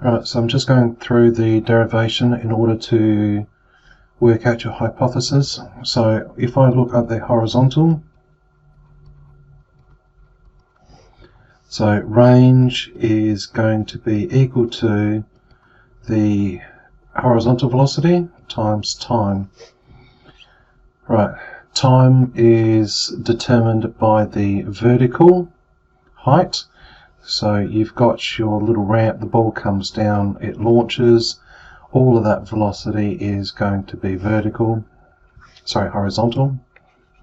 Right, so I'm just going through the derivation in order to work out your hypothesis. So if I look at the horizontal, so range is going to be equal to the horizontal velocity times time. Right, time is determined by the vertical height. So you've got your little ramp, the ball comes down, it launches, all of that velocity is going to be horizontal,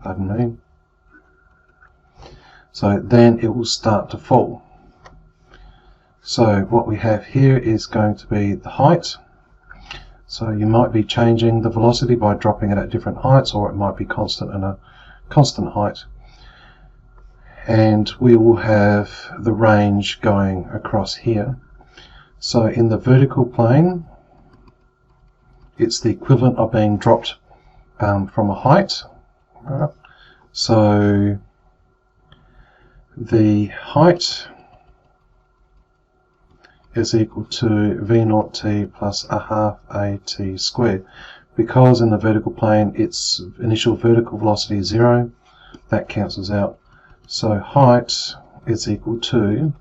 pardon me. So then it will start to fall. So what we have here is going to be the height. So you might be changing the velocity by dropping it at different heights, or it might be constant and a constant height. And we will have the range going across here. So in the vertical plane, it's the equivalent of being dropped from a height. Right. So the height is equal to v0t plus a half at squared. Because in the vertical plane its initial vertical velocity is 0, that cancels out. So height is equal to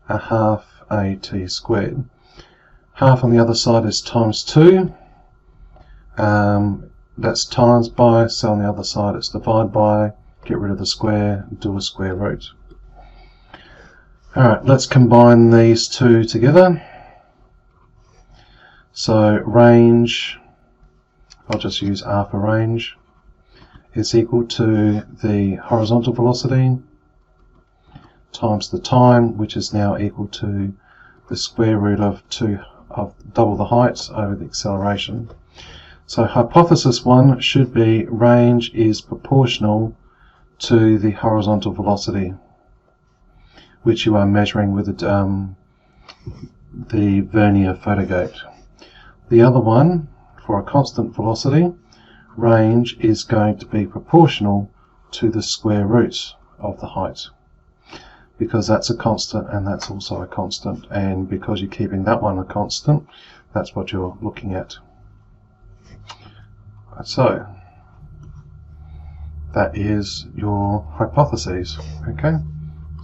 a half at squared. Half on the other side is times 2. That's times by, so on the other side it's divide by, get rid of the square, do a square root. Alright, let's combine these two together. So range, I'll just use R for range, is equal to the horizontal velocity times the time, which is now equal to the square root of double the height over the acceleration. So hypothesis 1 should be range is proportional to the horizontal velocity, which you are measuring with the vernier photogate. The other one, for a constant velocity, range is going to be proportional to the square root of the height, because that's a constant and that's also a constant, and because you're keeping that one a constant, that's what you're looking at. So that is your hypotheses. Okay,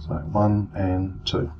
so 1 and 2.